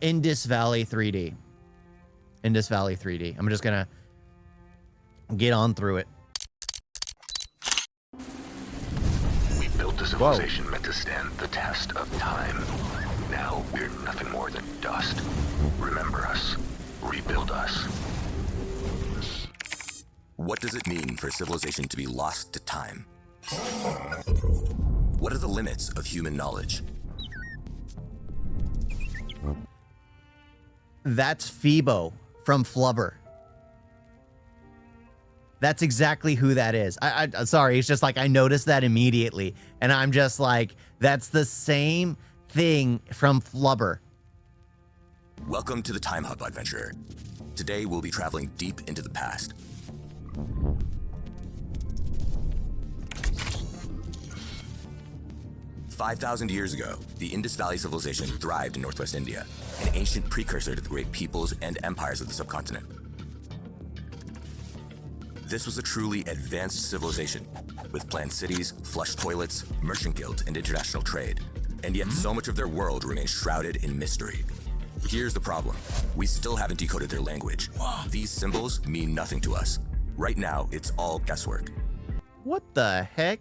Indus Valley 3D. Indus Valley 3D. I'm just gonna get on through it. We built a civilization meant to stand the test of time. Now we're nothing more than dust. Remember us. Rebuild us. What does it mean for a civilization to be lost to time? What are the limits of human knowledge? That's Phoebo from Flubber. That's exactly who that is. I'm sorry, it's just like I noticed that immediately. And I'm just like, that's the same thing from Flubber. Welcome to the Time Hub, adventurer. Today we'll be traveling deep into the past. "5,000 years ago, the Indus Valley civilization thrived in northwest India, an ancient precursor to the great peoples and empires of the subcontinent. This was a truly advanced civilization, with planned cities, flush toilets, merchant guilds, and international trade. And yet so much of their world remains shrouded in mystery. Here's the problem. We still haven't decoded their language. These symbols mean nothing to us. Right now, it's all guesswork. What the heck?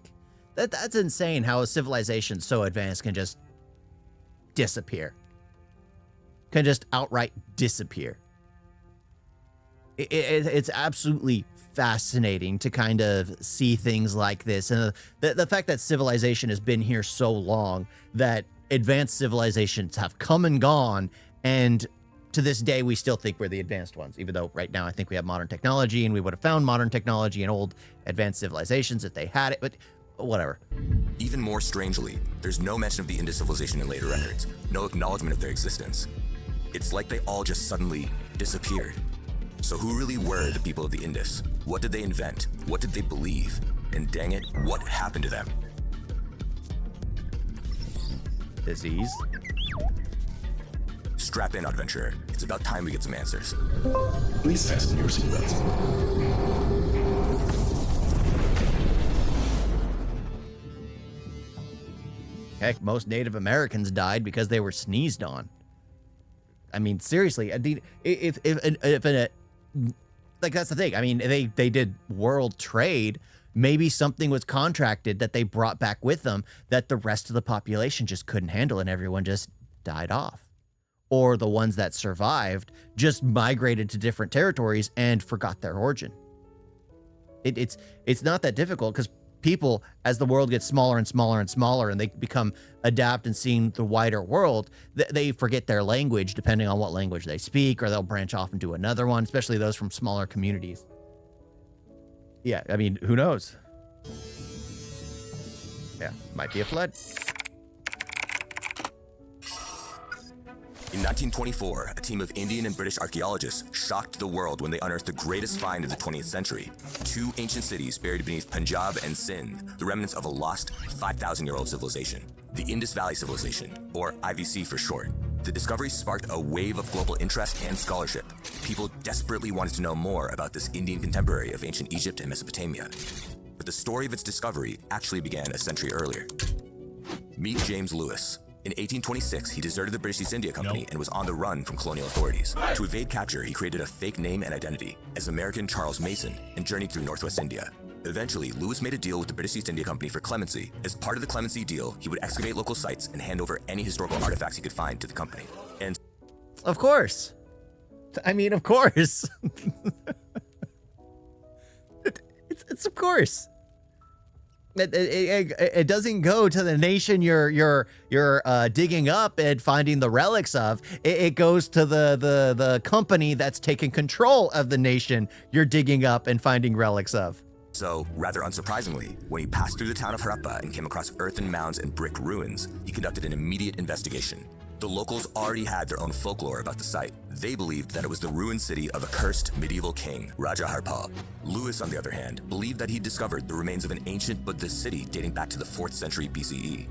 That's insane how a civilization so advanced can just disappear. Can just outright disappear. It's absolutely fascinating to kind of see things like this. And the fact that civilization has been here so long, that advanced civilizations have come and gone, and to this day, we still think we're the advanced ones, even though right now I think we have modern technology, and we would have found modern technology in old advanced civilizations if they had it, but whatever. Even more strangely, there's no mention of the Indus civilization in later records, no acknowledgement of their existence. It's like they all just suddenly disappeared. So who really were the people of the Indus? What did they invent? What did they believe? And dang it, what happened to them? Disease. Strap in, adventurer. It's about time we get some answers. Please fasten your seatbelts. Heck, most Native Americans died because they were sneezed on. I mean, seriously, like, that's the thing. I mean, they did world trade. Maybe something was contracted that they brought back with them that the rest of the population just couldn't handle, and everyone just died off. Or the ones that survived just migrated to different territories and forgot their origin. It's not that difficult, because people, as the world gets smaller and smaller and smaller, and they become adapt and seeing the wider world, they forget their language depending on what language they speak, or they'll branch off into another one, especially those from smaller communities. Yeah, I mean, who knows? Yeah, might be a flood. In 1924, a team of Indian and British archaeologists shocked the world when they unearthed the greatest find of the 20th century. 2 ancient cities buried beneath Punjab and Sindh, the remnants of a lost 5,000-year-old civilization, the Indus Valley Civilization, or IVC for short. The discovery sparked a wave of global interest and scholarship. People desperately wanted to know more about this Indian contemporary of ancient Egypt and Mesopotamia. But the story of its discovery actually began a century earlier. Meet James Lewis. In 1826, he deserted the British East India Company and was on the run from colonial authorities. To evade capture, he created a fake name and identity as American Charles Mason and journeyed through northwest India. Eventually, Lewis made a deal with the British East India Company for clemency. As part of the clemency deal, he would excavate local sites and hand over any historical artifacts he could find to the company. And of course. I mean, of course. it's of course. It doesn't go to the nation you're digging up and finding the relics of. It goes to the company that's taking control of the nation you're digging up and finding relics of. So, rather unsurprisingly, when he passed through the town of Harappa and came across earthen mounds and brick ruins, he conducted an immediate investigation. The locals already had their own folklore about the site. They believed that it was the ruined city of a cursed medieval king, Raja Harpal. Lewis, on the other hand, believed that he'd discovered the remains of an ancient Buddhist city dating back to the 4th century BCE.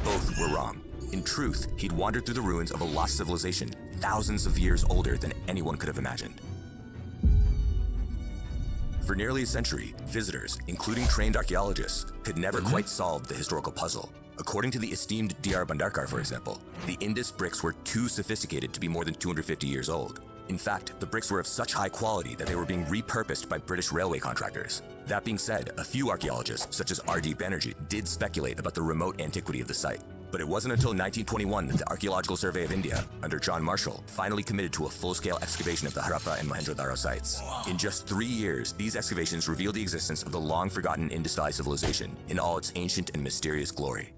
Both were wrong. In truth, he'd wandered through the ruins of a lost civilization, thousands of years older than anyone could have imagined. For nearly a century, visitors, including trained archaeologists, could never quite solve the historical puzzle. According to the esteemed D.R. Bhandarkar, for example, the Indus bricks were too sophisticated to be more than 250 years old. In fact, the bricks were of such high quality that they were being repurposed by British railway contractors. That being said, a few archaeologists, such as R.D. Banerjee, did speculate about the remote antiquity of the site. But it wasn't until 1921 that the Archaeological Survey of India, under John Marshall, finally committed to a full-scale excavation of the Harappa and Mohenjo-daro sites. In just 3 years, these excavations revealed the existence of the long-forgotten Indus Valley civilization in all its ancient and mysterious glory.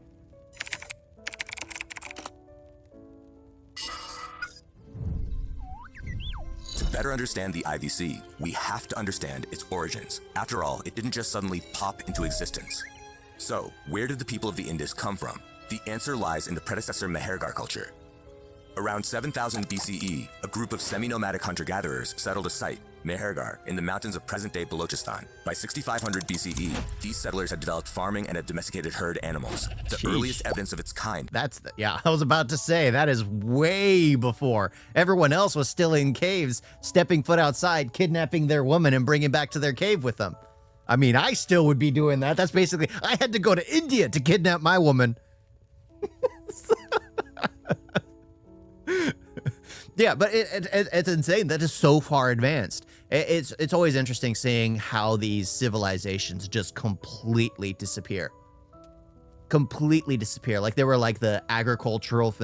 To better understand the IVC, we have to understand its origins. After all, it didn't just suddenly pop into existence. So, where did the people of the Indus come from? The answer lies in the predecessor Mehergar culture. Around 7000 BCE, a group of semi-nomadic hunter-gatherers settled a site, Mehergar, in the mountains of present-day Balochistan. By 6500 BCE, these settlers had developed farming and had domesticated herd animals, the earliest evidence of its kind. Yeah, I was about to say, that is way before. Everyone else was still in caves, stepping foot outside, kidnapping their woman and bringing back to their cave with them. I mean, I still would be doing that. That's basically, I had to go to India to kidnap my woman. Yeah, but it's insane. That is so far advanced. It's always interesting seeing how these civilizations just completely disappear. Completely disappear. Like they were like the agricultural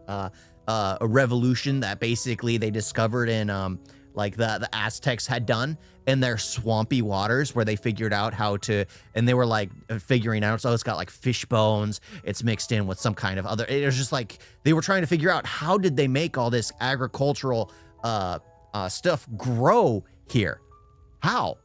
a revolution that basically they discovered in like the Aztecs had done in their swampy waters, where they figured out how to, and they were like figuring out, so it's got like fish bones, it's mixed in with some kind of other, it was just like, they were trying to figure out how did they make all this agricultural stuff grow here? How?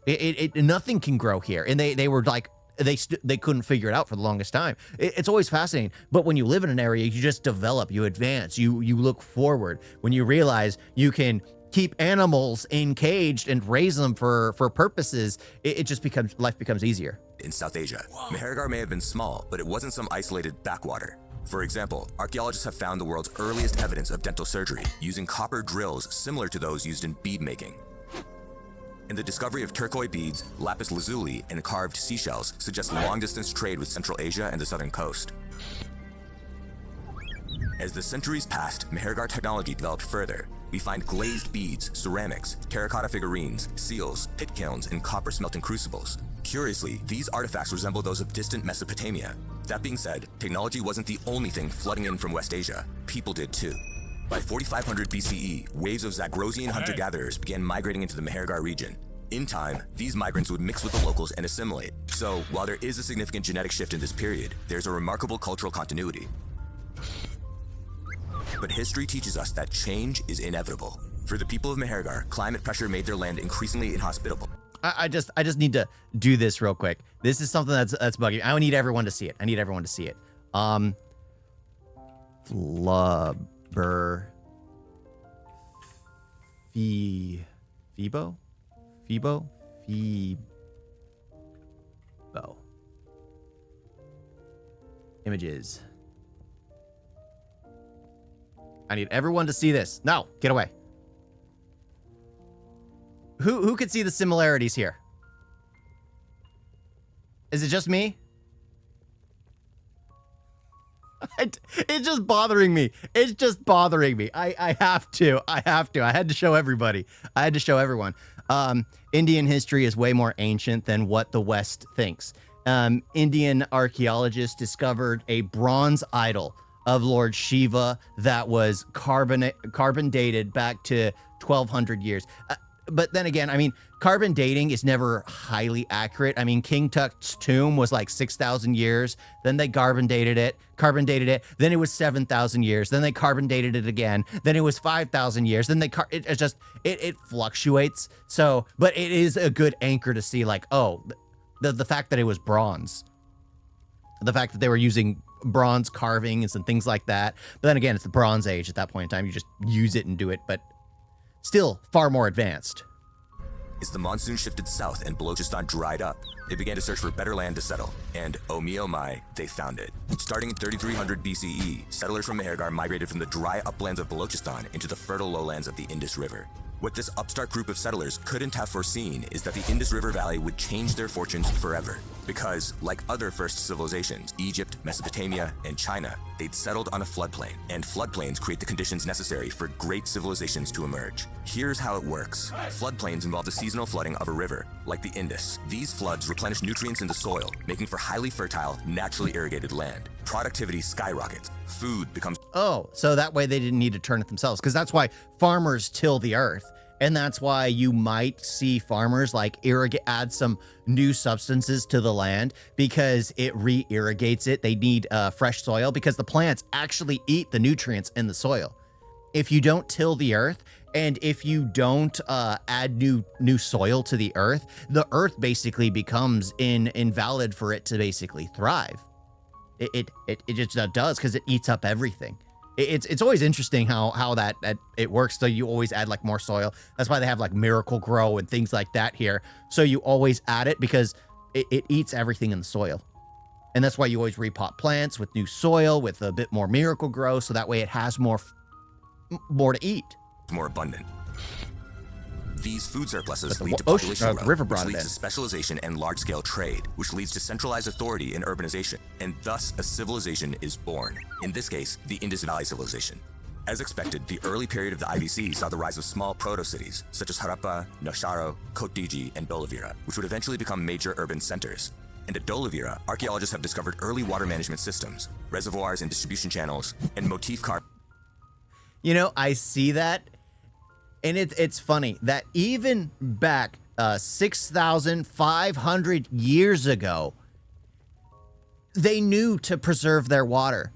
Nothing can grow here. And they were like, they couldn't figure it out for the longest time. It's always fascinating. But when you live in an area, you just develop, you advance, you look forward. When you realize you can keep animals encaged and raise them for purposes, it just becomes, life becomes easier. In South Asia, Mehergar may have been small, but it wasn't some isolated backwater. For example, archaeologists have found the world's earliest evidence of dental surgery using copper drills similar to those used in bead making. And the discovery of turquoise beads, lapis lazuli, and carved seashells suggests long-distance trade with Central Asia and the southern coast. As the centuries passed, Mehergar technology developed further. We find glazed beads, ceramics, terracotta figurines, seals, pit kilns, and copper smelting crucibles. Curiously, these artifacts resemble those of distant Mesopotamia. That being said, technology wasn't the only thing flooding in from West Asia. People did too. By 4500 BCE, waves of Zagrosian hunter-gatherers began migrating into the Mehergar region. In time, these migrants would mix with the locals and assimilate. So, while there is a significant genetic shift in this period, there's a remarkable cultural continuity. But history teaches us that change is inevitable. For the people of Mehergar, climate pressure made their land increasingly inhospitable. I just need to do this real quick. This is something that's bugging. I need everyone to see it. I need everyone to see it. Flubber. Phoebo? Images. I need everyone to see this. No, get away. Who could see the similarities here? Is it just me? It's just bothering me. It's just bothering me. I have to. I had to show everybody. I had to show everyone. Indian history is way more ancient than what the West thinks. Indian archaeologists discovered a bronze idol of Lord Shiva that was carbon dated back to 1200 years. But then again, I mean, carbon dating is never highly accurate. I mean, King Tut's tomb was like 6,000 years. Then they carbon dated it. Then it was 7,000 years. Then they carbon dated it again. Then it was 5,000 years. Then it fluctuates. So, but it is a good anchor to see, like, oh, the fact that it was bronze, the fact that they were using bronze carvings and things like that. But then again, it's the Bronze Age at that point in time. You just use it and do it, but still far more advanced. As the monsoon shifted south and Balochistan dried up, They began to search for better land to settle, and oh me oh my, they found it. Starting in 3300 BCE, settlers from Mehrgar migrated from the dry uplands of Balochistan into the fertile lowlands of the Indus River. What this upstart group of settlers couldn't have foreseen is that the Indus River Valley would change their fortunes forever. Because, like other first civilizations, Egypt, Mesopotamia, and China, they'd settled on a floodplain, and floodplains create the conditions necessary for great civilizations to emerge. Here's how it works. Floodplains involve the seasonal flooding of a river, like the Indus. These floods replenish nutrients in the soil, making for highly fertile, naturally irrigated land. Productivity skyrockets. Food becomes... Oh, so that way they didn't need to turn it themselves, because that's why farmers till the earth. And that's why you might see farmers like add some new substances to the land because it re-irrigates it. They need fresh soil because the plants actually eat the nutrients in the soil. If you don't till the earth and if you don't add new soil to the earth basically becomes invalid for it to basically thrive. It just does because it eats up everything. It's always interesting how that it works. So you always add like more soil. That's why they have like Miracle Grow and things like that here. So you always add it because it eats everything in the soil. And that's why you always repot plants with new soil with a bit more Miracle Grow. So that way it has more to eat. More abundant. These food surpluses lead to population growth, which leads to specialization and large-scale trade, which leads to centralized authority and urbanization, and thus a civilization is born. In this case, the Indus Valley civilization. As expected, the early period of the IVC saw the rise of small proto-cities, such as Harappa, Nasharo, Kotdiji, and Dolavira, which would eventually become major urban centers. And at Dolavira, archaeologists have discovered early water management systems, reservoirs and distribution channels, and motif carving. You know, I see that. And it's funny that even back 6,500 years ago, they knew to preserve their water.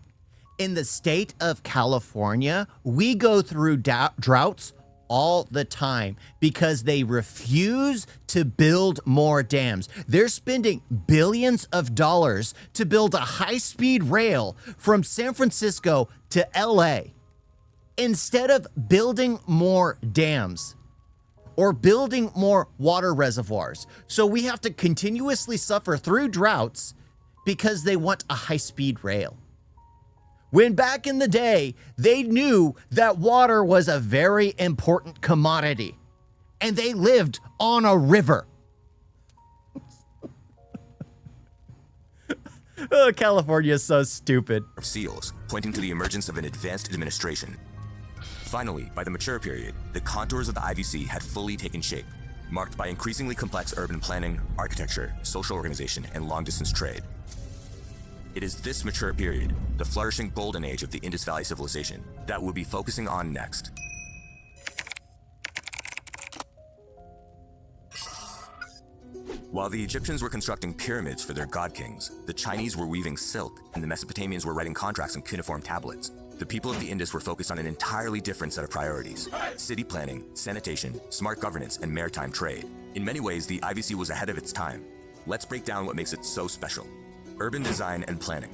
In the state of California, we go through droughts all the time because they refuse to build more dams. They're spending billions of dollars to build a high-speed rail from San Francisco to LA. Instead of building more dams or building more water reservoirs. So we have to continuously suffer through droughts because they want a high-speed rail. When back in the day, they knew that water was a very important commodity and they lived on a river. Oh, California is so stupid. Seals, pointing to the emergence of an advanced administration. Finally, by the mature period, the contours of the IVC had fully taken shape, marked by increasingly complex urban planning, architecture, social organization, and long-distance trade. It is this mature period, the flourishing golden age of the Indus Valley civilization, that we'll be focusing on next. While the Egyptians were constructing pyramids for their god kings, the Chinese were weaving silk, and the Mesopotamians were writing contracts on cuneiform tablets. The people of the Indus were focused on an entirely different set of priorities: city planning, sanitation, smart governance, and maritime trade. In many ways, the IVC was ahead of its time. Let's break down what makes it so special. Urban design and planning.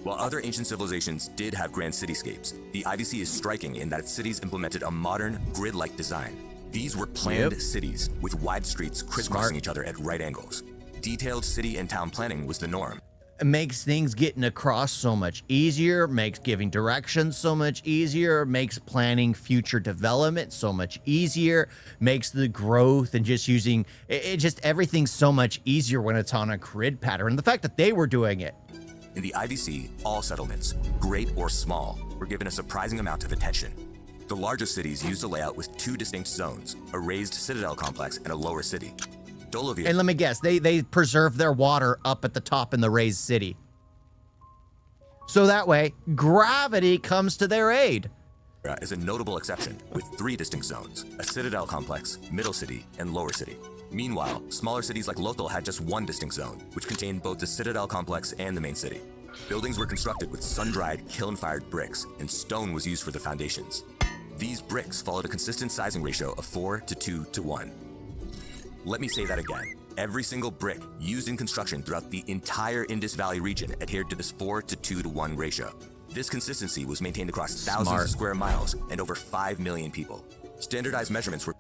While other ancient civilizations did have grand cityscapes, the IVC is striking in that its cities implemented a modern, grid-like design. These were planned cities with wide streets crisscrossing each other at right angles. Detailed city and town planning was the norm. It makes things getting across so much easier, makes giving directions so much easier, makes planning future development so much easier, makes the growth and just using just everything so much easier when it's on a grid pattern. The fact that they were doing it. In the IVC, all settlements, great or small, were given a surprising amount of attention. The largest cities used a layout with two distinct zones, a raised citadel complex and a lower city. Dolavira. And let me guess, they preserve their water up at the top in the raised city. So that way, gravity comes to their aid. Is a notable exception, with three distinct zones: a citadel complex, middle city, and lower city. Meanwhile, smaller cities like Lothal had just one distinct zone, which contained both the citadel complex and the main city. Buildings were constructed with sun-dried, kiln-fired bricks, and stone was used for the foundations. These bricks followed a consistent sizing ratio of 4 to 2 to 1. Let me say that again. Every single brick used in construction throughout the entire Indus Valley region adhered to this 4 to 2 to 1 ratio. This consistency was maintained across thousands of square miles and over 5 million people. Standardized measurements were...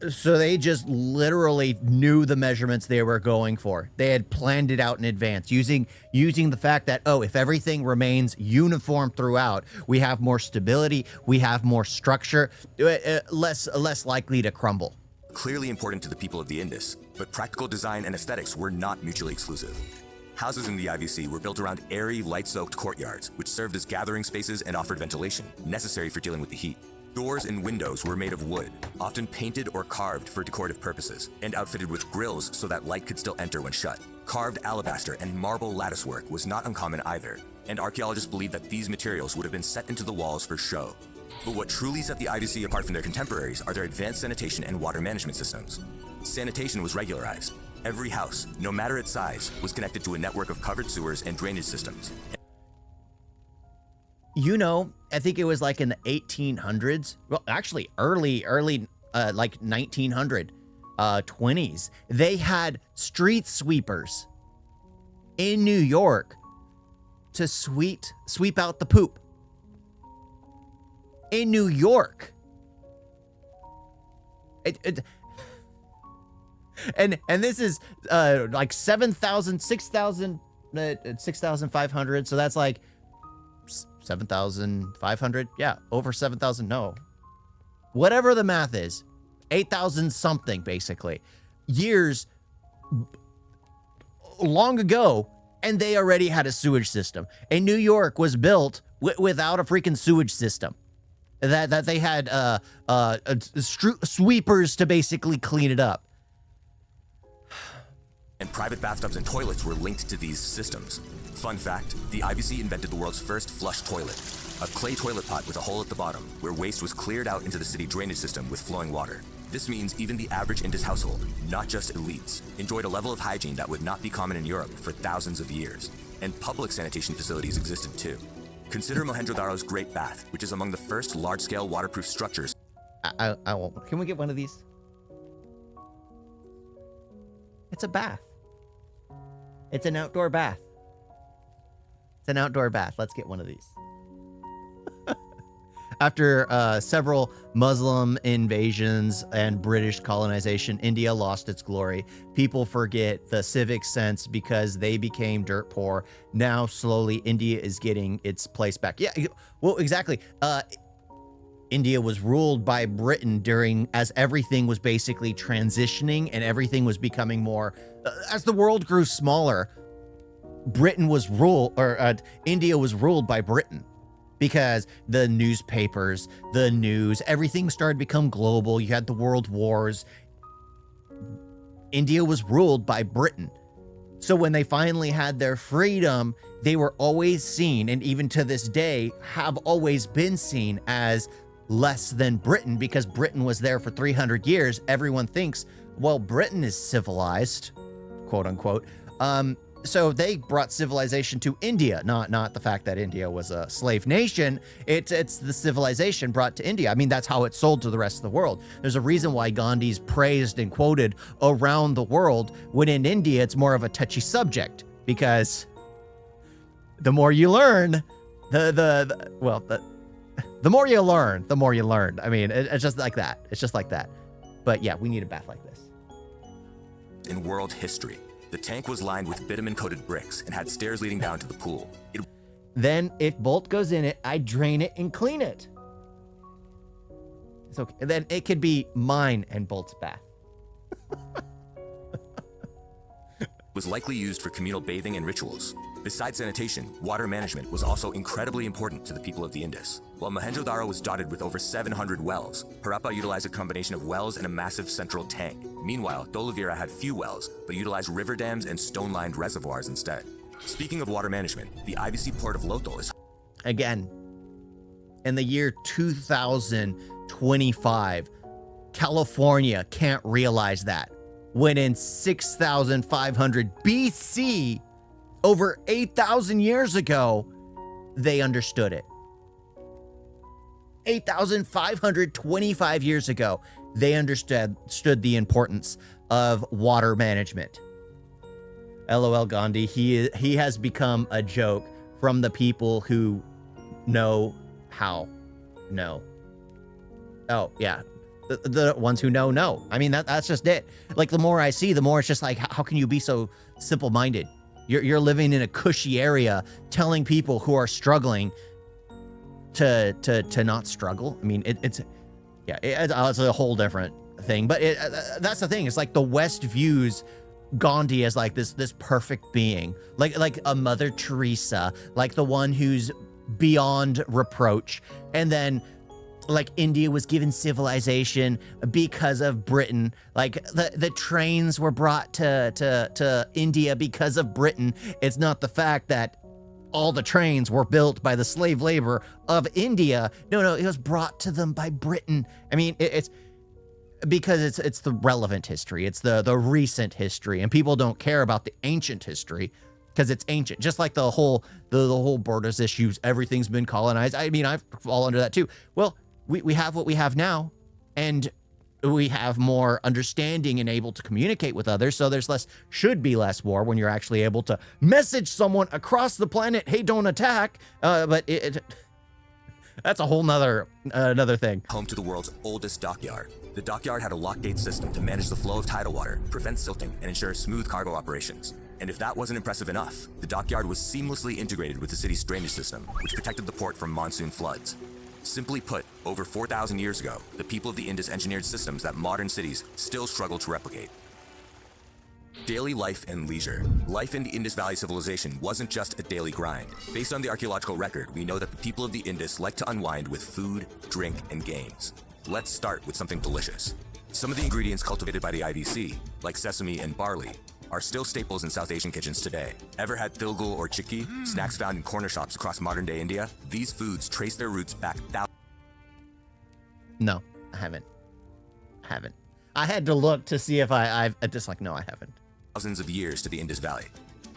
So they just literally knew the measurements they were going for. They had planned it out in advance using the fact that, oh, if everything remains uniform throughout, we have more stability, we have more structure, less likely to crumble. Clearly important to the people of the Indus, but practical design and aesthetics were not mutually exclusive. Houses in the IVC were built around airy, light-soaked courtyards, which served as gathering spaces and offered ventilation, necessary for dealing with the heat. Doors and windows were made of wood, often painted or carved for decorative purposes, and outfitted with grills so that light could still enter when shut. Carved alabaster and marble latticework was not uncommon either, and archaeologists believe that these materials would have been set into the walls for show. But what truly set the IVC apart from their contemporaries are their advanced sanitation and water management systems. Sanitation was regularized. Every house, no matter its size, was connected to a network of covered sewers and drainage systems. You know, I think it was like in the 1800s. Well, actually, early, like 1900, 20s. They had street sweepers in New York to sweep out the poop. In New York. And this is like 7,000, 6,000, 6,500. So that's like 7,500. Yeah, over 7,000. No, whatever the math is, 8,000 something, basically, years long ago. And they already had a sewage system. And New York was built without a freaking sewage system. That they had sweepers to basically clean it up. And private bathtubs and toilets were linked to these systems. Fun fact, the IVC invented the world's first flush toilet, a clay toilet pot with a hole at the bottom where waste was cleared out into the city drainage system with flowing water. This means even the average Indus household, not just elites, enjoyed a level of hygiene that would not be common in Europe for thousands of years. And public sanitation facilities existed too. Consider Mohenjo-Daro's Great Bath, which is among the first large-scale waterproof structures. I won't. Can we get one of these? It's a bath. It's an outdoor bath. It's an outdoor bath. Let's get one of these. After several Muslim invasions and British colonization, India lost its glory. People forget the civic sense because they became dirt poor. Now, slowly, India is getting its place back. Yeah, well, exactly. India was ruled by Britain as everything was basically transitioning and everything was becoming more, as the world grew smaller, India was ruled by Britain. Because the newspapers, the news, everything started to become global. You had the world wars. India was ruled by Britain. So when they finally had their freedom, they were always seen, and even to this day, have always been seen as less than Britain, because Britain was there for 300 years. Everyone thinks, well, Britain is civilized, quote unquote. So they brought civilization to India, not the fact that India was a slave nation. It's the civilization brought to India. I mean, that's how it's sold to the rest of the world. There's a reason why Gandhi's praised and quoted around the world, when in India, it's more of a touchy subject, because the more you learn, the more you learn, the more you learn. I mean, it's just like that. It's just like that. But yeah, we need a bath like this. In world history. The tank was lined with bitumen-coated bricks and had stairs leading down to the pool. Then, if Bolt goes in it, I drain it and clean it. It's okay. And then it could be mine and Bolt's bath. Was likely used for communal bathing and rituals. Besides sanitation, water management was also incredibly important to the people of the Indus. While Mohenjo-Daro was dotted with over 700 wells, Harappa utilized a combination of wells and a massive central tank. Meanwhile, Dholavira had few wells, but utilized river dams and stone-lined reservoirs instead. Speaking of water management, the IVC port of Lothal is... Again, in the year 2025, California can't realize that. When in 6,500 BC, over 8,000 years ago, they understood it. 8,525 years ago, they understood the importance of water management. LOL Gandhi, he has become a joke from the people who know how. No. Oh, yeah. The ones who know. I mean, that's just it. Like, the more I see, the more it's just like, how can you be so simple-minded? You're living in a cushy area, telling people who are struggling to not struggle. I mean, it's a whole different thing. But that's the thing. It's like the West views Gandhi as like this perfect being, like a Mother Teresa, like the one who's beyond reproach. And then, like, India was given civilization because of Britain. Like, the trains were brought to India because of Britain. It's not the fact that all the trains were built by the slave labor of India. No, it was brought to them by Britain. I mean, it's because it's the relevant history. It's the recent history, and people don't care about the ancient history because it's ancient. Just like the whole borders issues, everything's been colonized. I mean, I fall under that too. Well, we have what we have now, and we have more understanding and able to communicate with others. So should be less war when you're actually able to message someone across the planet, hey, don't attack. But that's a whole nother another thing. Home to the world's oldest dockyard. The dockyard had a lock gate system to manage the flow of tidal water, prevent silting, and ensure smooth cargo operations. And if that wasn't impressive enough, the dockyard was seamlessly integrated with the city's drainage system, which protected the port from monsoon floods. Simply put, over 4,000 years ago, the people of the Indus engineered systems that modern cities still struggle to replicate. Daily life and leisure. Life in the Indus Valley civilization wasn't just a daily grind. Based on the archaeological record, we know that the people of the Indus like to unwind with food, drink, and games. Let's start with something delicious. Some of the ingredients cultivated by the IVC, like sesame and barley, are still staples in South Asian kitchens today. Ever had tilgul or chikki, snacks found in corner shops across modern-day India? These foods trace their roots back thousands. No, I haven't. I had to look to see if I've just like, no, I haven't. Thousands of years to the Indus Valley.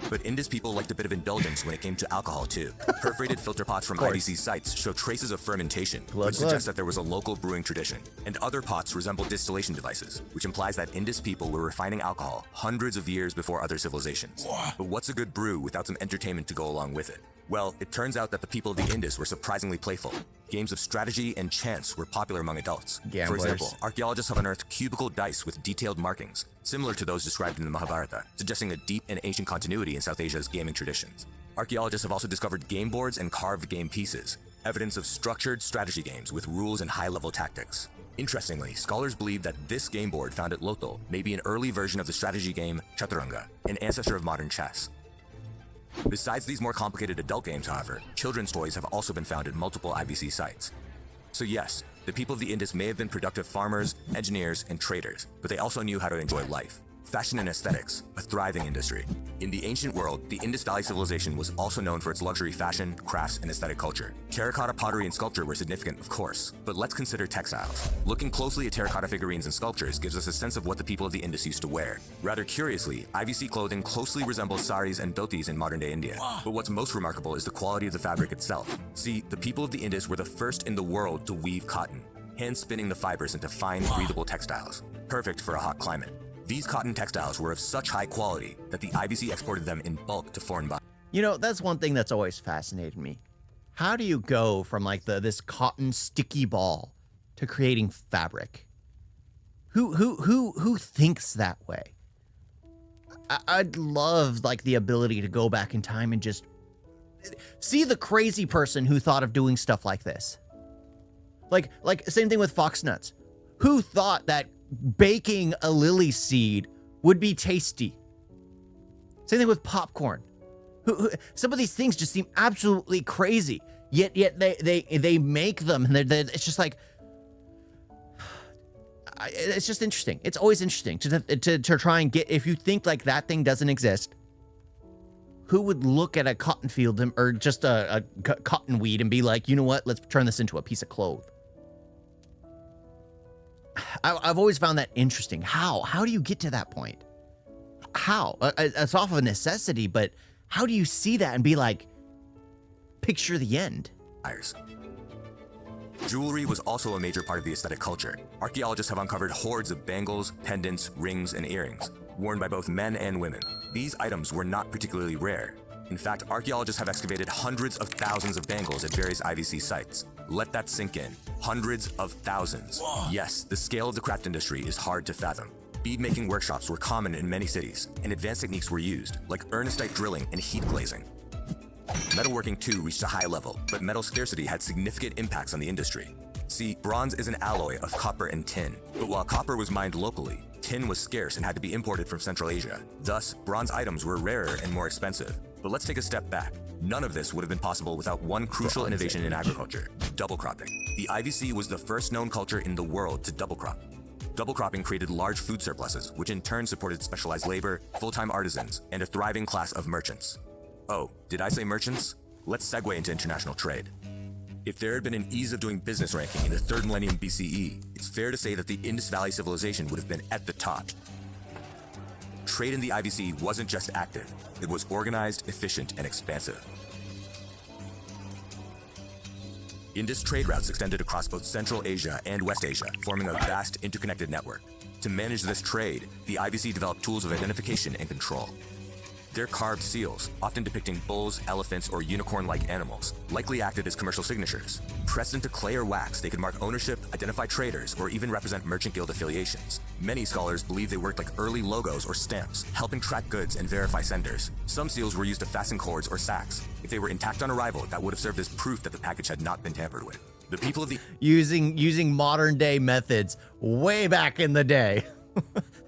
But Indus people liked a bit of indulgence when it came to alcohol too. Perforated filter pots from IVC sites show traces of fermentation, which suggests that there was a local brewing tradition. And other pots resemble distillation devices, which implies that Indus people were refining alcohol hundreds of years before other civilizations. But what's a good brew without some entertainment to go along with it? Well, it turns out that the people of the Indus were surprisingly playful. Games of strategy and chance were popular among adults. Gamblers. For example, archaeologists have unearthed cubical dice with detailed markings, similar to those described in the Mahabharata, suggesting a deep and ancient continuity in South Asia's gaming traditions. Archaeologists have also discovered game boards and carved game pieces, evidence of structured strategy games with rules and high-level tactics. Interestingly, scholars believe that this game board found at Lothal may be an early version of the strategy game Chaturanga, an ancestor of modern chess. Besides these more complicated adult games, however, children's toys have also been found at multiple IVC sites. So yes, the people of the Indus may have been productive farmers, engineers, and traders, but they also knew how to enjoy life. Fashion and aesthetics, a thriving industry. In the ancient world, the Indus Valley civilization was also known for its luxury fashion, crafts, and aesthetic culture. Terracotta pottery and sculpture were significant, of course, but let's consider textiles. Looking closely at terracotta figurines and sculptures gives us a sense of what the people of the Indus used to wear. Rather curiously, IVC clothing closely resembles saris and dhotis in modern-day India. But what's most remarkable is the quality of the fabric itself. See, the people of the Indus were the first in the world to weave cotton, hand-spinning the fibers into fine, breathable textiles, perfect for a hot climate. These cotton textiles were of such high quality that the IVC exported them in bulk to foreign buyers. You know, that's one thing that's always fascinated me. How do you go from like this cotton sticky ball to creating fabric? Who thinks that way? I'd love like the ability to go back in time and just see the crazy person who thought of doing stuff like this. Like same thing with fox nuts. Who thought that baking a lily seed would be tasty? Same thing with popcorn. Some of these things just seem absolutely crazy, yet they make them, and it's just like, it's just interesting. It's always interesting to try and get, if you think like that thing doesn't exist, who would look at a cotton field or just a cotton weed and be like, you know what, let's turn this into a piece of cloth. I've always found that interesting. How do you get to that point? How? It's off of a necessity, but how do you see that and be like, picture the end? Jewelry was also a major part of the aesthetic culture. Archaeologists have uncovered hordes of bangles, pendants, rings, and earrings, worn by both men and women. These items were not particularly rare. In fact, archaeologists have excavated hundreds of thousands of bangles at various IVC sites, Let that sink in. Hundreds of thousands. Yes, the scale of the craft industry is hard to fathom. Bead-making workshops were common in many cities, and advanced techniques were used, like ernestite drilling and heat glazing. Metalworking too reached a high level, but metal scarcity had significant impacts on the industry. See, bronze is an alloy of copper and tin, but while copper was mined locally, tin was scarce and had to be imported from Central Asia. Thus, bronze items were rarer and more expensive. But let's take a step back. None of this would have been possible without one crucial innovation in agriculture: double cropping. The IVC was the first known culture in the world to double crop. Double cropping created large food surpluses, which in turn supported specialized labor, full-time artisans, and a thriving class of merchants. Oh, did I say merchants? Let's segue into international trade. If there had been an ease of doing business ranking in the 3rd millennium BCE, it's fair to say that the Indus Valley civilization would have been at the top. Trade in the IVC wasn't just active, it was organized, efficient, and expansive. Indus trade routes extended across both Central Asia and West Asia, forming a vast interconnected network. To manage this trade, the IVC developed tools of identification and control. Their carved seals, often depicting bulls, elephants, or unicorn-like animals, likely acted as commercial signatures. Pressed into clay or wax, they could mark ownership, identify traders, or even represent merchant guild affiliations. Many scholars believe they worked like early logos or stamps, helping track goods and verify senders. Some seals were used to fasten cords or sacks. If they were intact on arrival, that would have served as proof that the package had not been tampered with. The people of the Using modern-day methods way back in the day.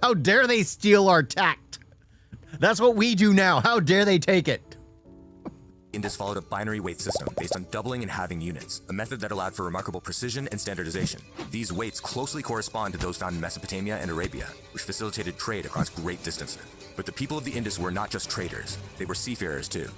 How dare they steal our tact? That's what we do now. How dare they take it? Indus followed a binary weight system based on doubling and halving units, a method that allowed for remarkable precision and standardization. These weights closely correspond to those found in Mesopotamia and Arabia, which facilitated trade across great distances. But the people of the Indus were not just traders, they were seafarers too.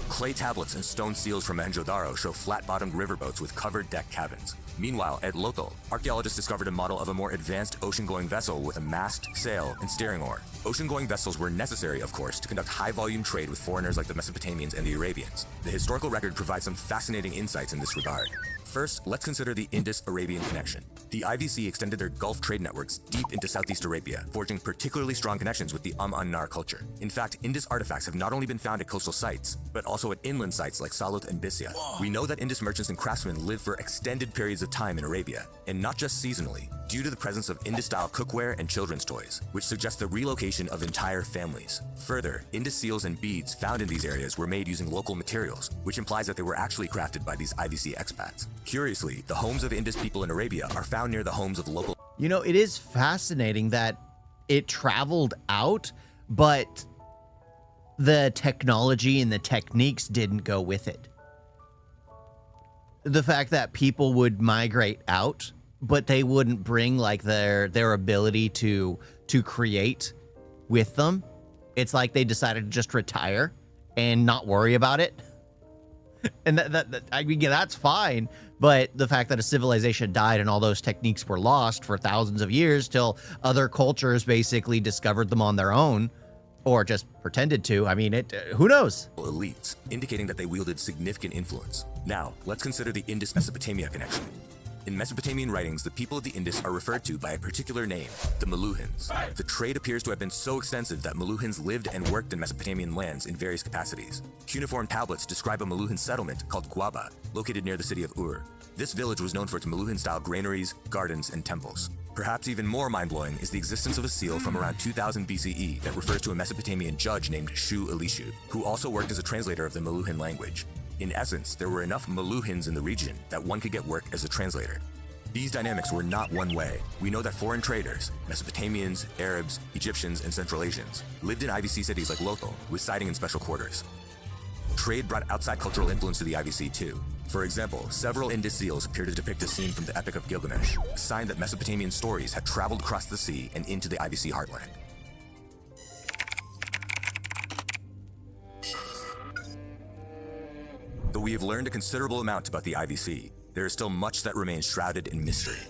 Clay tablets and stone seals from Mohenjo-daro show flat-bottomed riverboats with covered deck cabins. Meanwhile, at Lothal, archaeologists discovered a model of a more advanced ocean-going vessel with a mast, sail, and steering oar. Ocean-going vessels were necessary, of course, to conduct high-volume trade with foreigners like the Mesopotamians and the Arabians. The historical record provides some fascinating insights in this regard. First, let's consider the Indus-Arabian connection. The IVC extended their Gulf trade networks deep into Southeast Arabia, forging particularly strong connections with the An-Nar culture. In fact, Indus artifacts have not only been found at coastal sites, but also at inland sites like Salut and Bisya. We know that Indus merchants and craftsmen lived for extended periods of time in Arabia, and not just seasonally, due to the presence of Indus-style cookware and children's toys, which suggests the relocation of entire families. Further, Indus seals and beads found in these areas were made using local materials, which implies that they were actually crafted by these IVC expats. Curiously, the homes of Indus people in Arabia are found near the homes of local... You know, it is fascinating that it traveled out, but the technology and the techniques didn't go with it. The fact that people would migrate out, but they wouldn't bring like their ability to create with them. It's like they decided to just retire and not worry about it. And I mean, yeah, that's fine. But the fact that a civilization died and all those techniques were lost for thousands of years till other cultures basically discovered them on their own, or just pretended to. I mean, who knows? Elites, indicating that they wielded significant influence. Now, let's consider the Indus-Mesopotamia connection. In Mesopotamian writings, the people of the Indus are referred to by a particular name, the Meluhans. The trade appears to have been so extensive that Meluhans lived and worked in Mesopotamian lands in various capacities. Cuneiform tablets describe a Meluhan settlement called Guaba, located near the city of Ur. This village was known for its Meluhan-style granaries, gardens, and temples. Perhaps even more mind-blowing is the existence of a seal from around 2000 BCE that refers to a Mesopotamian judge named Shu Elishu, who also worked as a translator of the Meluhan language. In essence, there were enough Meluhans in the region that one could get work as a translator. These dynamics were not one way. We know that foreign traders, Mesopotamians, Arabs, Egyptians, and Central Asians, lived in IVC cities like Lothal, residing in special quarters. Trade brought outside cultural influence to the IVC too. For example, several Indus seals appear to depict a scene from the Epic of Gilgamesh, a sign that Mesopotamian stories had traveled across the sea and into the IVC heartland. Though we have learned a considerable amount about the IVC, there is still much that remains shrouded in mystery.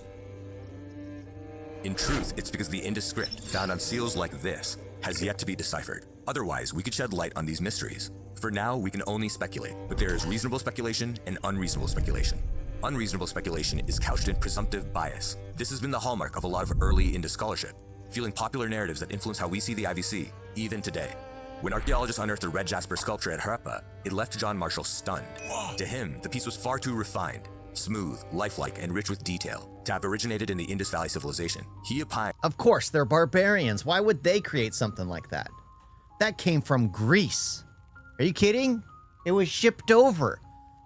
In truth, it's because the Indus script, found on seals like this, has yet to be deciphered. Otherwise, we could shed light on these mysteries. For now, we can only speculate, but there is reasonable speculation and unreasonable speculation. Unreasonable speculation is couched in presumptive bias. This has been the hallmark of a lot of early Indus scholarship, fueling popular narratives that influence how we see the IVC, even today. When archaeologists unearthed a red jasper sculpture at Harappa, it left John Marshall stunned. To him, the piece was far too refined. Smooth, lifelike, and rich with detail, to have originated in the Indus Valley civilization. He opined, Of course, they're barbarians. Why would they create something like that? That came from Greece. Are you kidding? It was shipped over.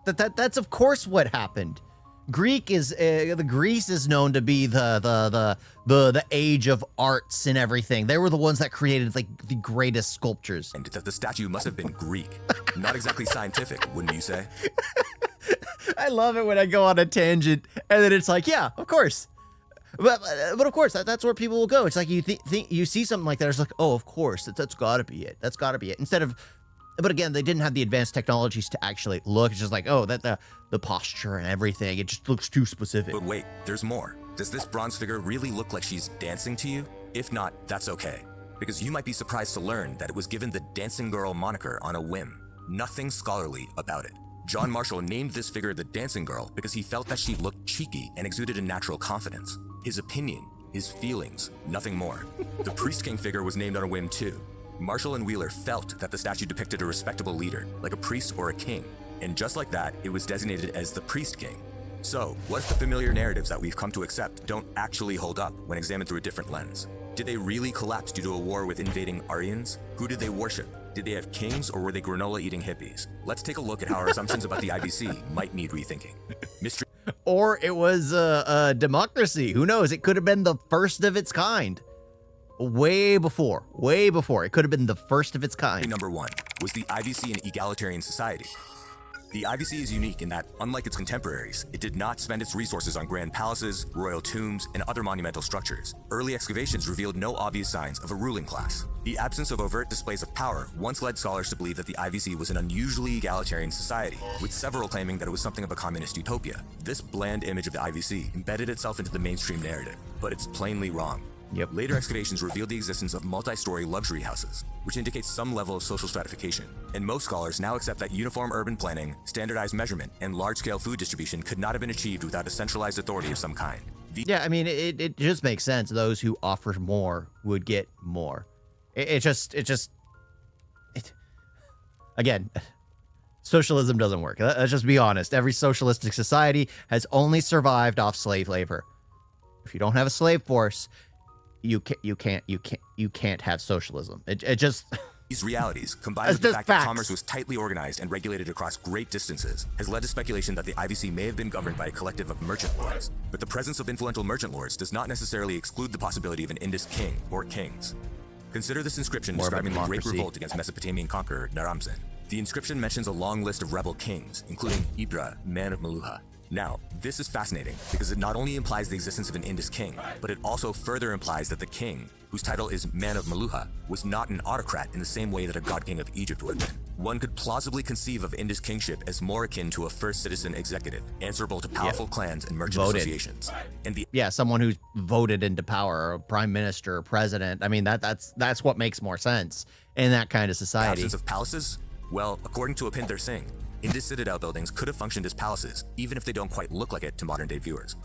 That's of course what happened. Greece is known to be the age of arts and everything. They were the ones that created like the greatest sculptures. and that the statue must have been Greek. Not exactly scientific, wouldn't you say? I love it when I go on a tangent and then it's like, yeah, of course. But of course, that's where people will go. It's like you think you see something like that, it's like, oh, of course, that's got to be it. That's got to be it. Instead of, but again, they didn't have the advanced technologies to actually look. It's just like, oh, the posture and everything. It just looks too specific. But wait, there's more. Does this bronze figure really look like she's dancing to you? If not, that's okay. Because you might be surprised to learn that it was given the Dancing Girl moniker on a whim. Nothing scholarly about it. John Marshall named this figure the Dancing Girl because he felt that she looked cheeky and exuded a natural confidence. His opinion, his feelings, nothing more. The Priest King figure was named on a whim too. Marshall and Wheeler felt that the statue depicted a respectable leader, like a priest or a king. And just like that, it was designated as the Priest King. So, what if the familiar narratives that we've come to accept don't actually hold up when examined through a different lens? Did they really collapse due to a war with invading Aryans? Who did they worship? Did they have kings or were they granola-eating hippies? Let's take a look at how our assumptions about the IVC might need rethinking. Mystery Or it was a democracy. Who knows? It could have been the first of its kind. Way before. It could have been the first of its kind. number 1 was the IVC an egalitarian society. The IVC is unique in that, unlike its contemporaries, it did not spend its resources on grand palaces, royal tombs, and other monumental structures. Early excavations revealed no obvious signs of a ruling class. The absence of overt displays of power once led scholars to believe that the IVC was an unusually egalitarian society, with several claiming that it was something of a communist utopia. This bland image of the IVC embedded itself into the mainstream narrative, but it's plainly wrong. Yep. Later excavations revealed the existence of multi-story luxury houses, which indicates some level of social stratification. And most scholars now accept that uniform urban planning, standardized measurement, and large-scale food distribution could not have been achieved without a centralized authority of some kind. Yeah, I mean, it just makes sense. Those who offer more would get more. Again, socialism doesn't work. Let's just be honest. Every socialistic society has only survived off slave labor. If you don't have a slave force, you can't have socialism. It just These realities, combined with the fact that commerce was tightly organized and regulated across great distances, has led to speculation that the IVC may have been governed by a collective of merchant lords. But the presence of influential merchant lords does not necessarily exclude the possibility of an Indus king or kings. Consider this inscription describing the great revolt against Mesopotamian conqueror Naram-Sin. The inscription mentions a long list of rebel kings, including Ibra, man of Meluha. Now, this is fascinating because it not only implies the existence of an Indus king, but it also further implies that the king, whose title is Man of Meluha, was not an autocrat in the same way that a god king of Egypt would have been. One could plausibly conceive of Indus kingship as more akin to a first citizen executive, answerable to powerful clans and merchant associations. And someone who's voted into power, or a prime minister, or president. I mean, that's what makes more sense in that kind of society. Absence of palaces? Well, according to Apinder Singh, Indus citadel buildings could have functioned as palaces, even if they don't quite look like it to modern-day viewers.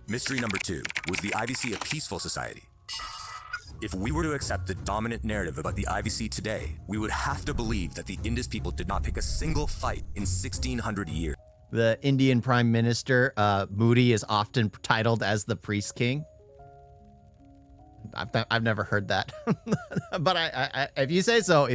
Mystery number 2, was the IVC a peaceful society? If we were to accept the dominant narrative about the IVC today, we would have to believe that the Indus people did not pick a single fight in 1600 years. The Indian Prime Minister, Modi, is often titled as the Priest King. I've never heard that, but I if you say so,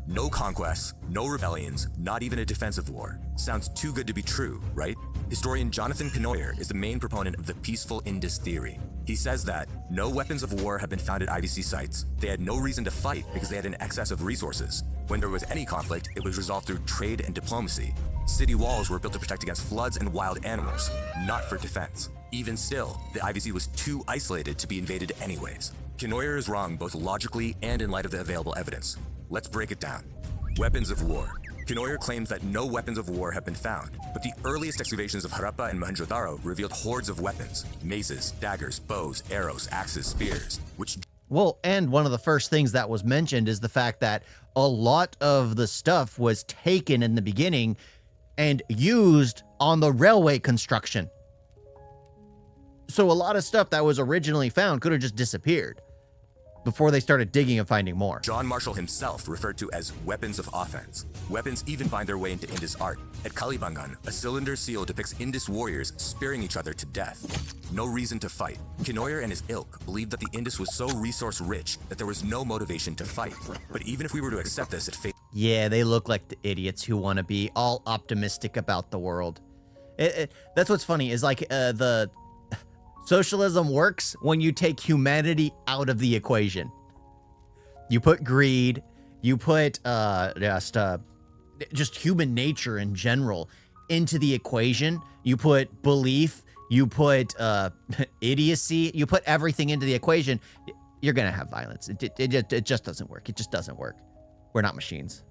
No conquests, no rebellions, not even a defensive war. Sounds too good to be true, right? Historian Jonathan Knoyer is the main proponent of the peaceful Indus theory. He says that no weapons of war have been found at IVC sites. They had no reason to fight because they had an excess of resources. When there was any conflict, it was resolved through trade and diplomacy. City walls were built to protect against floods and wild animals, not for defense. Even still, the IVC was too isolated to be invaded anyways. Knoyer is wrong both logically and in light of the available evidence. Let's break it down. Weapons of war. Knoyer claims that no weapons of war have been found, but the earliest excavations of Harappa and Mohenjo-daro revealed hordes of weapons: maces, daggers, bows, arrows, axes, spears, which... Well, and one of the first things that was mentioned is the fact that a lot of the stuff was taken in the beginning and used on the railway construction. So a lot of stuff that was originally found could have just disappeared. before they started digging and finding more. John Marshall himself referred to as weapons of offense. Weapons even find their way into Indus art. At Kalibangan, a cylinder seal depicts Indus warriors spearing each other to death. No reason to fight. Kinoyer and his ilk believed that the Indus was so resource rich that there was no motivation to fight. But even if we were to accept this at face, Yeah, they look like the idiots who want to be all optimistic about the world. That's what's funny is like the socialism works when you take humanity out of the equation. You put greed, you put just human nature in general into the equation. You put belief, you put idiocy, you put everything into the equation. You're gonna have violence. It just doesn't work. It just doesn't work. We're not machines.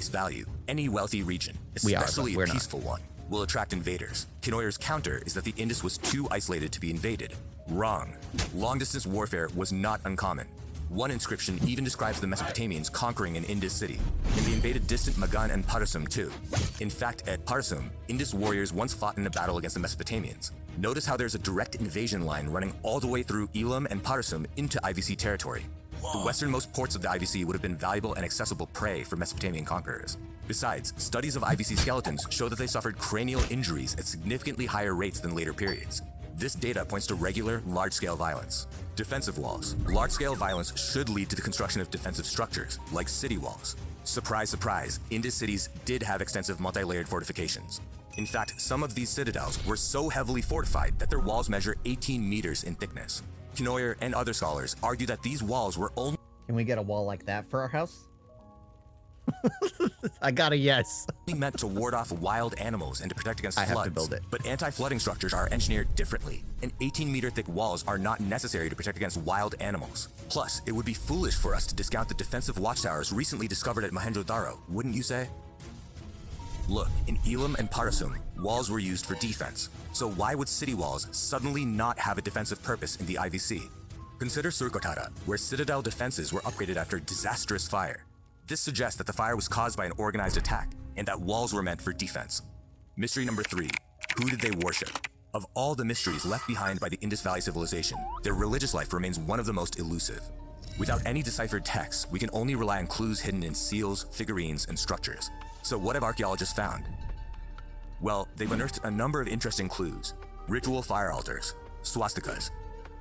Value, any wealthy region, We are, especially but we're a not. peaceful one, will attract invaders. Kinoyer's counter is that the Indus was too isolated to be invaded. Wrong. Long-distance warfare was not uncommon. One inscription even describes the Mesopotamians conquering an Indus city, and they invaded distant Magan and Parasum too. In fact, at Parasum, Indus warriors once fought in a battle against the Mesopotamians. Notice how there's a direct invasion line running all the way through Elam and Parasum into IVC territory. The westernmost ports of the IVC would have been valuable and accessible prey for Mesopotamian conquerors. Besides, studies of IVC skeletons show that they suffered cranial injuries at significantly higher rates than later periods. This data points to regular, large-scale violence. Defensive walls. Large-scale violence should lead to the construction of defensive structures, like city walls. Surprise, surprise, Indus cities did have extensive multi-layered fortifications. In fact, some of these citadels were so heavily fortified that their walls measure 18 meters in thickness. Kinoyer and other scholars argue that these walls were only Can we get a wall like that for our house? I got a yes. meant to ward off wild animals and to protect against I floods. have to build it. But anti-flooding structures are engineered differently, and 18-meter thick walls are not necessary to protect against wild animals. Plus, it would be foolish for us to discount the defensive watchtowers recently discovered at Mohenjo-Daro, wouldn't you say? Look, in Elam and Parasum, walls were used for defense. So why would city walls suddenly not have a defensive purpose in the IVC? Consider Surkotara, where citadel defenses were upgraded after disastrous fire. This suggests that the fire was caused by an organized attack, and that walls were meant for defense. Mystery number 3. Who did they worship? Of all the mysteries left behind by the Indus Valley civilization, their religious life remains one of the most elusive. Without any deciphered texts, we can only rely on clues hidden in seals, figurines, and structures. So what have archaeologists found? Well, they've unearthed a number of interesting clues. Ritual fire altars, swastikas,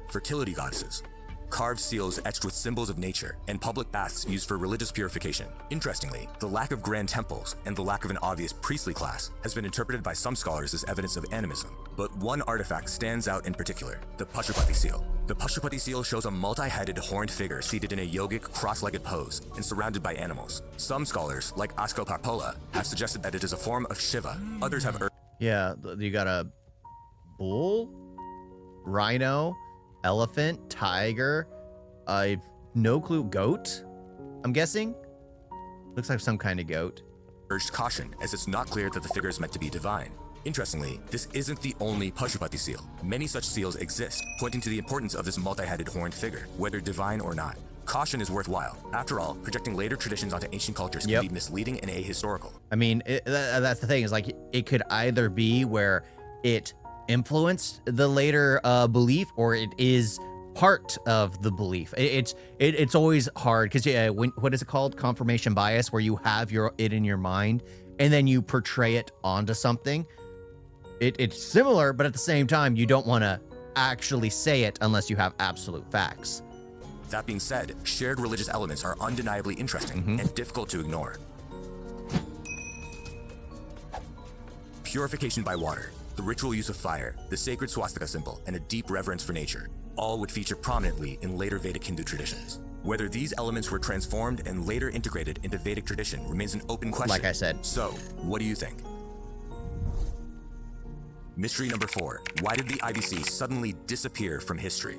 fertility goddesses, carved seals etched with symbols of nature, and public baths used for religious purification. Interestingly, the lack of grand temples and the lack of an obvious priestly class has been interpreted by some scholars as evidence of animism. But one artifact stands out in particular, the Pashupati seal. The Pashupati seal shows a multi-headed horned figure seated in a yogic cross-legged pose and surrounded by animals. Some scholars, like Asko Parpola, have suggested that it is a form of Shiva. Others have Yeah, you got a bull, rhino, elephant, tiger, no clue, goat, I'm guessing? Looks like some kind of goat. urged caution, as it's not clear that the figure is meant to be divine. Interestingly, this isn't the only Pashupati seal. Many such seals exist, pointing to the importance of this multi-headed horned figure, whether divine or not. Caution is worthwhile. After all, projecting later traditions onto ancient cultures can be misleading and ahistorical. I mean, that's the thing, is like, it could either be where it influenced the later belief, or it is part of the belief. It's always hard, because what is it called? Confirmation bias, where you have it in your mind, and then you portray it onto something. It's similar, but at the same time, you don't want to actually say it unless you have absolute facts. That being said, shared religious elements are undeniably interesting and difficult to ignore. Purification by water, the ritual use of fire, the sacred swastika symbol, and a deep reverence for nature, all would feature prominently in later Vedic Hindu traditions. Whether these elements were transformed and later integrated into Vedic tradition remains an open question. Like I said. So, what do you think? Mystery number 4. Why did the IVC suddenly disappear from history?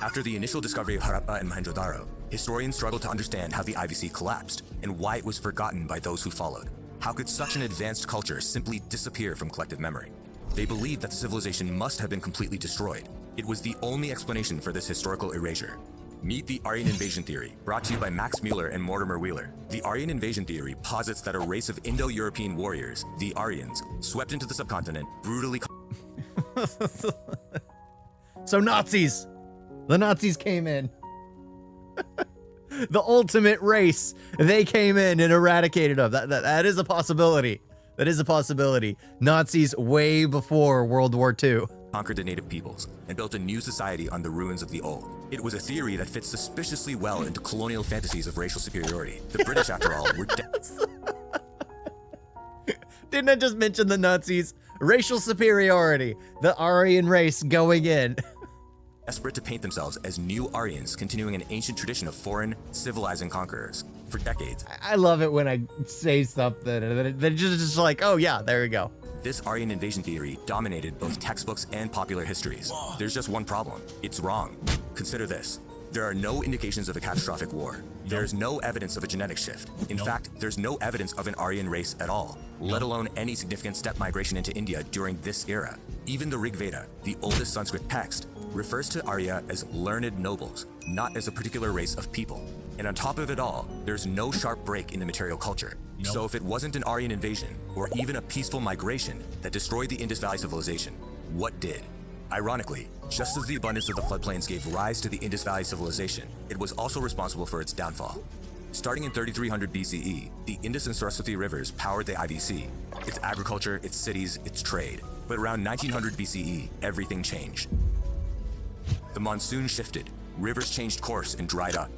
After the initial discovery of Harappa and Mohenjo-Daro, historians struggled to understand how the IVC collapsed and why it was forgotten by those who followed. How could such an advanced culture simply disappear from collective memory? They believed that the civilization must have been completely destroyed. It was the only explanation for this historical erasure. Meet the Aryan invasion theory, brought to you by Max Mueller and Mortimer Wheeler. The Aryan invasion theory posits that a race of Indo-European warriors, the Aryans, swept into the subcontinent, brutally So Nazis! The Nazis came in. The ultimate race. They came in and eradicated them. That is a possibility. That is a possibility. Nazis way before World War II. Conquered the native peoples and built a new society on the ruins of the old. It was a theory that fits suspiciously well into colonial fantasies of racial superiority. The British, after all, were Didn't I just mention the Nazis? Racial superiority. The Aryan race going in. desperate to paint themselves as new Aryans, continuing an ancient tradition of foreign, civilizing conquerors. For decades, I love it when I say something and they're just like, oh yeah, there we go. this Aryan invasion theory dominated both textbooks and popular histories. There's just one problem. It's wrong. Consider this. There are no indications of a catastrophic war. There's no evidence of a genetic shift. In fact, there's no evidence of an Aryan race at all, let alone any significant steppe migration into India during this era. Even the Rig Veda, the oldest Sanskrit text, refers to Arya as learned nobles, not as a particular race of people. And on top of it all, there's no sharp break in the material culture. So if it wasn't an Aryan invasion, or even a peaceful migration that destroyed the Indus Valley civilization, what did? Ironically, just as the abundance of the floodplains gave rise to the Indus Valley civilization, it was also responsible for its downfall. Starting in 3300 BCE, the Indus and Saraswati rivers powered the IVC, its agriculture, its cities, its trade. But around 1900 BCE, everything changed. The monsoon shifted, rivers changed course and dried up,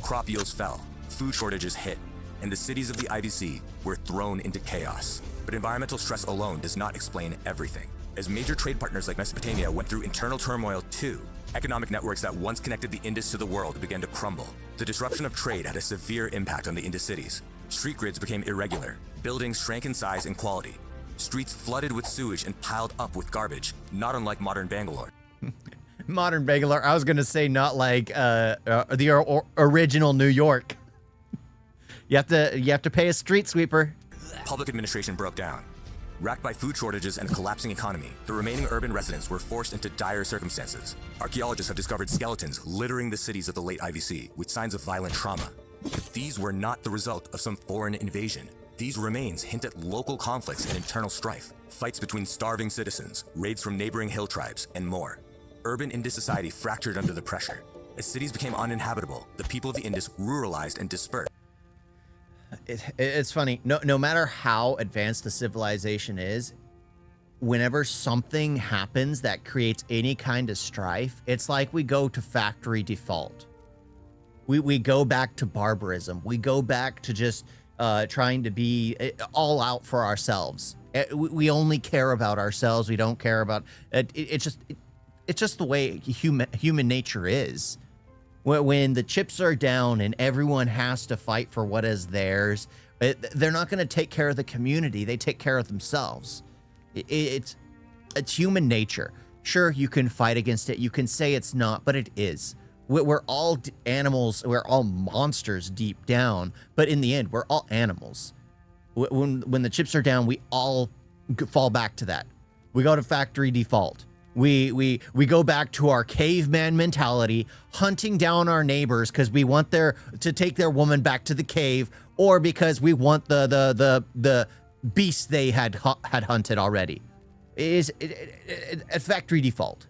crop yields fell, food shortages hit, and the cities of the IVC were thrown into chaos. But environmental stress alone does not explain everything. As major trade partners like Mesopotamia went through internal turmoil too, economic networks that once connected the Indus to the world began to crumble. The disruption of trade had a severe impact on the Indus cities. Street grids became irregular, buildings shrank in size and quality. Streets flooded with sewage and piled up with garbage, not unlike modern Bangalore. Modern Bangalore, I was going to say not like the original New York. You have to pay a street sweeper. Public administration broke down. Racked by food shortages and a collapsing economy, the remaining urban residents were forced into dire circumstances. Archaeologists have discovered skeletons littering the cities of the late IVC with signs of violent trauma. But these were not the result of some foreign invasion. These remains hint at local conflicts and internal strife, fights between starving citizens, raids from neighboring hill tribes, and more. Urban Indus society fractured under the pressure. As cities became uninhabitable, the people of the Indus ruralized and dispersed. It's funny. No matter how advanced the civilization is, whenever something happens that creates any kind of strife, it's like we go to factory default. We go back to barbarism. We go back to just trying to be all out for ourselves. We only care about ourselves. We don't care about it. It's just the way human nature is. When the chips are down and everyone has to fight for what is theirs, they're not going to take care of the community. They take care of themselves. It's human nature. Sure, you can fight against it. You can say it's not, but it is. We're all animals. We're all monsters deep down. But in the end, we're all animals. When the chips are down, we all fall back to that. We go to factory default. We go back to our caveman mentality, hunting down our neighbors because we want to take their woman back to the cave, or because we want the beast they had hunted already. Is a factory default.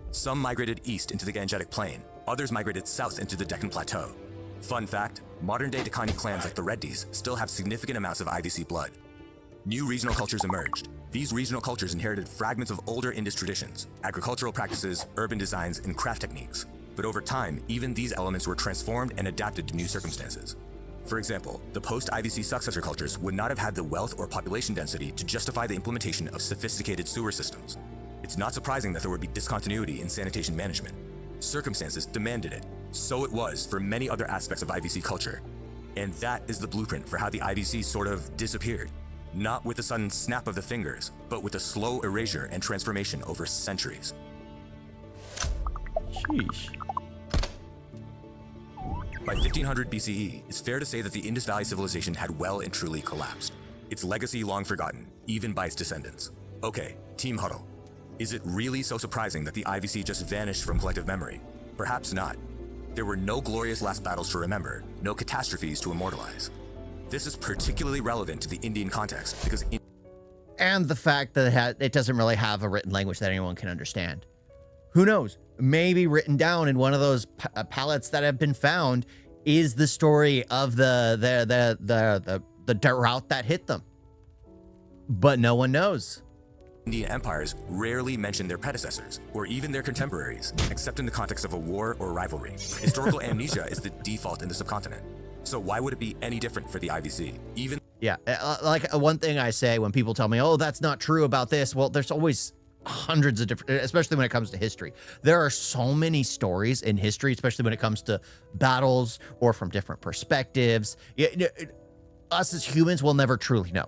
Some migrated east into the Gangetic Plain, others migrated south into the Deccan Plateau. Fun fact, modern-day Deccani clans like the Reddys still have significant amounts of IVC blood. New regional cultures emerged. These regional cultures inherited fragments of older Indus traditions, agricultural practices, urban designs, and craft techniques. But over time, even these elements were transformed and adapted to new circumstances. For example, the post-IVC successor cultures would not have had the wealth or population density to justify the implementation of sophisticated sewer systems. It's not surprising that there would be discontinuity in sanitation management. Circumstances demanded it. So it was for many other aspects of IVC culture. And that is the blueprint for how the IVC sort of disappeared. Not with a sudden snap of the fingers, but with a slow erasure and transformation over centuries. Sheesh. By 1500 BCE, it's fair to say that the Indus Valley civilization had well and truly collapsed. Its legacy long forgotten, even by its descendants. Okay, Team Huddle. Is it really so surprising that the IVC just vanished from collective memory? Perhaps not. There were no glorious last battles to remember, no catastrophes to immortalize. This is particularly relevant to the Indian context because And the fact that it doesn't really have a written language that anyone can understand. Who knows? Maybe written down in one of those palettes that have been found is the story of the drought that hit them. But no one knows. Indian empires rarely mention their predecessors or even their contemporaries, except in the context of a war or rivalry. Historical amnesia is the default in the subcontinent. So why would it be any different for the IVC? Even One thing I say when people tell me, oh, that's not true about this. Well, there's always hundreds of different, especially when it comes to history. There are so many stories in history, especially when it comes to battles or from different perspectives. Us as humans will never truly know.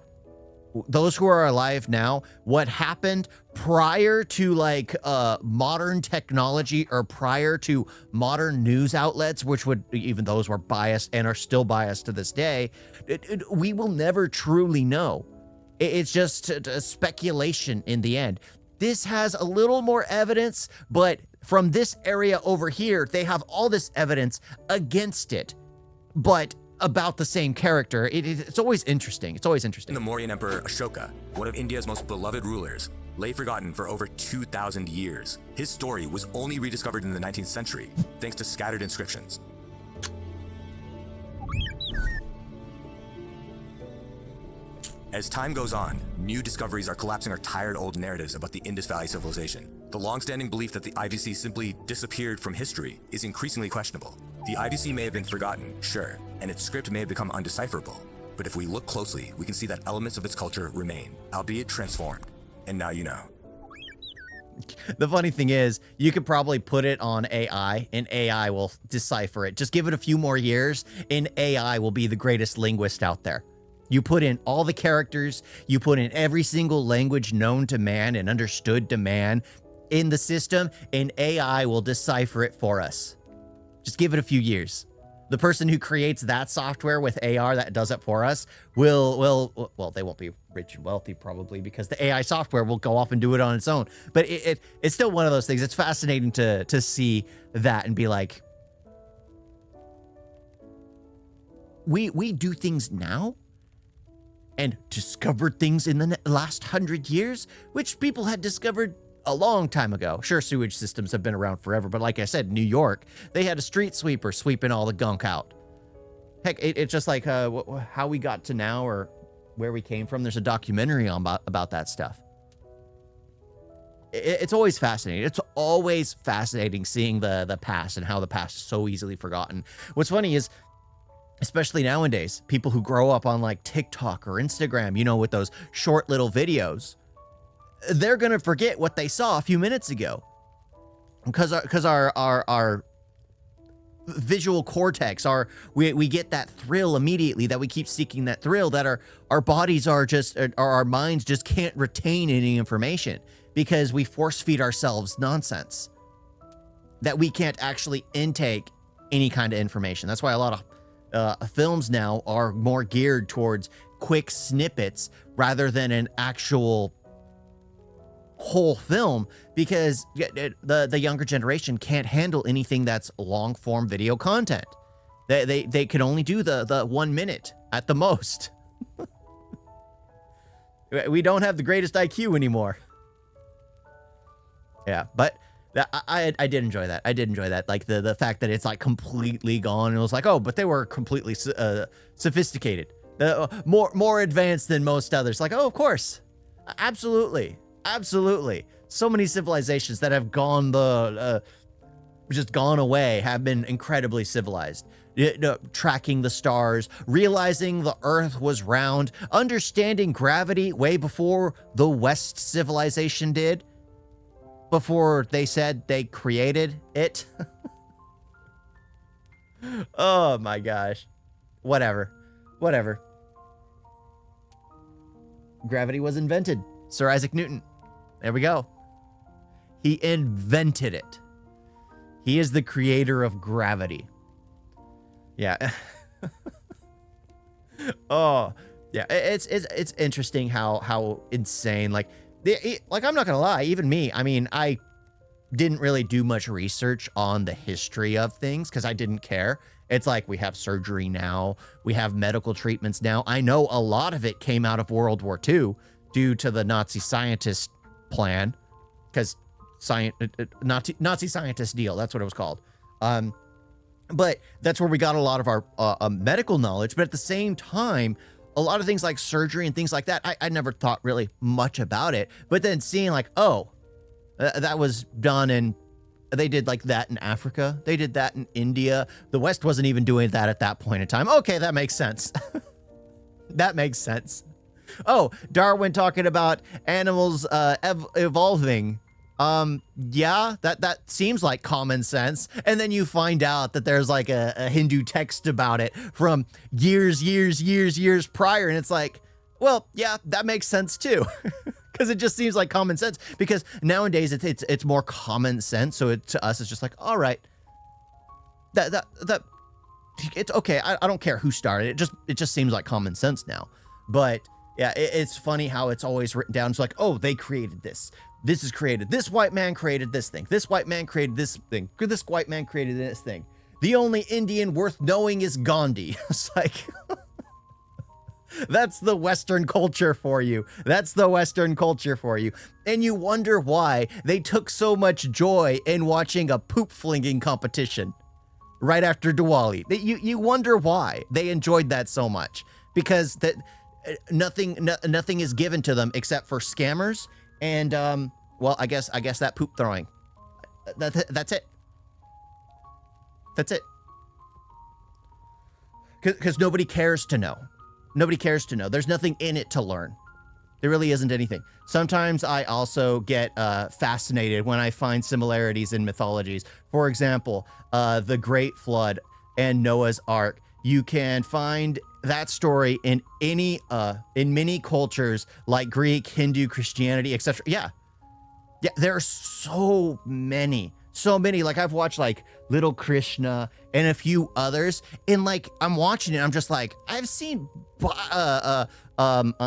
Those who are alive now, what happened prior to like modern technology or prior to modern news outlets, which would, even those were biased and are still biased to this day, we will never truly know. It's just speculation in the end. This has a little more evidence, but from this area over here, they have all this evidence against it, but about the same character. It's always interesting. It's always interesting. the Mauryan Emperor Ashoka, one of India's most beloved rulers, lay forgotten for over 2,000 years. His story was only rediscovered in the 19th century, thanks to scattered inscriptions. As time goes on, new discoveries are collapsing our tired old narratives about the Indus Valley civilization. The long-standing belief that the IVC simply disappeared from history is increasingly questionable. The IVC may have been forgotten, sure, and its script may have become undecipherable, but if we look closely, we can see that elements of its culture remain, albeit transformed. And now you know. The funny thing is, you could probably put it on AI, and AI will decipher it. Just give it a few more years, and AI will be the greatest linguist out there. You put in all the characters, you put in every single language known to man and understood to man in the system, and AI will decipher it for us. Just give it a few years. The person who creates that software with AR that does it for us well, they won't be rich and wealthy probably, because the AI software will go off and do it on its own. But it's still one of those things. It's fascinating to see that and be like, we do things now and discovered things in the last 100 years, which people had discovered a long time ago. Sure, sewage systems have been around forever, but like I said, New York, they had a street sweeper sweeping all the gunk out. Heck, it's just like how we got to now or where we came from. There's a documentary about that stuff. It's always fascinating. It's always fascinating seeing the past and how the past is so easily forgotten. What's funny is, especially nowadays, people who grow up on like TikTok or Instagram, you know, with those short little videos, they're going to forget what they saw a few minutes ago because our visual cortex, we get that thrill immediately, that we keep seeking that thrill, that our bodies our minds just can't retain any information because we force feed ourselves nonsense that we can't actually intake any kind of information. That's why a lot of films now are more geared towards quick snippets rather than an actual whole film, because the younger generation can't handle anything that's long form video content. They can only do the 1 minute at the most. We don't have the greatest IQ anymore. Yeah, but I did enjoy that. I did enjoy that. Like the fact that it's like completely gone. It was like, oh, but they were completely sophisticated, more advanced than most others. Like, oh, of course, absolutely. So many civilizations that have gone just gone away have been incredibly civilized. Tracking the stars, realizing the Earth was round, understanding gravity way before the West civilization did. Before they said they created it. Oh my gosh. Whatever. Gravity was invented. Sir Isaac Newton. There we go. He invented it. He is the creator of gravity. Yeah. Oh, yeah. It's interesting how insane, like I'm not gonna lie, even me, I mean, I didn't really do much research on the history of things because I didn't care. It's like we have surgery now, we have medical treatments now. I know a lot of it came out of World War II due to the Nazi scientist plan, because Nazi scientist deal, that's what it was called. But that's where we got a lot of our medical knowledge. But at the same time, a lot of things like surgery and things like that, I never thought really much about it. But then seeing like, oh, that was done in, they did like that in Africa. They did that in India. The West wasn't even doing that at that point in time. Okay, that makes sense. That makes sense. Oh, Darwin talking about animals evolving. Yeah, that seems like common sense. And then you find out that there's like a Hindu text about it from years prior. And it's like, well, yeah, that makes sense too. Because it just seems like common sense. Because nowadays it's more common sense. So to us, it's just like, all right, that it's okay. I don't care who started it. It just seems like common sense now. But yeah, it's funny how it's always written down. It's like, oh, they created this. This is created. This white man created this thing. This white man created this thing. This white man created this thing. The only Indian worth knowing is Gandhi. It's like, that's the Western culture for you. That's the Western culture for you. And you wonder why they took so much joy in watching a poop flinging competition right after Diwali. You wonder why they enjoyed that so much. Because that nothing is given to them except for scammers and well, I guess that poop throwing. That's it. That's it. Because nobody cares to know. Nobody cares to know. There's nothing in it to learn. There really isn't anything. Sometimes I also get fascinated when I find similarities in mythologies. For example, the Great Flood and Noah's Ark. You can find that story in in many cultures like Greek, Hindu, Christianity, etc. Yeah, there are so many. Like I've watched like Little Krishna and a few others, and like I'm watching it, I'm just like, I've seen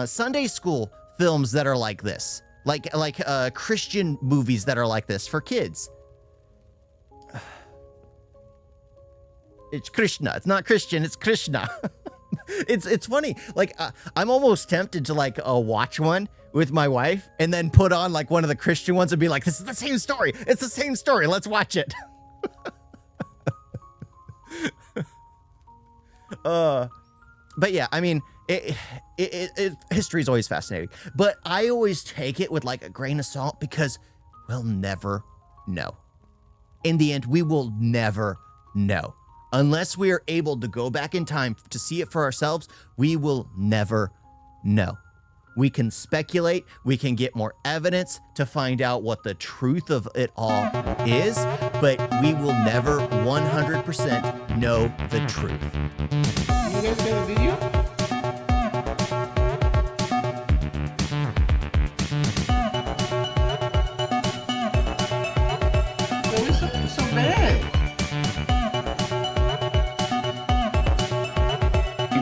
Sunday school films that are like this, like Christian movies that are like this for kids. It's Krishna. It's not Christian. It's Krishna. It's funny. Like I'm almost tempted to like watch one with my wife and then put on like one of the Christian ones and be like, this is the same story. It's the same story. Let's watch it. But yeah, I mean, history is always fascinating, but I always take it with like a grain of salt because we'll never know. In the end, we will never know. Unless we are able to go back in time to see it for ourselves, we will never know. We can speculate, we can get more evidence to find out what the truth of it all is, but we will never 100% know the truth. You guys got a video? It's so bad.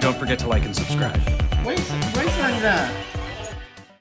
Don't forget to like and subscribe. Wait like that.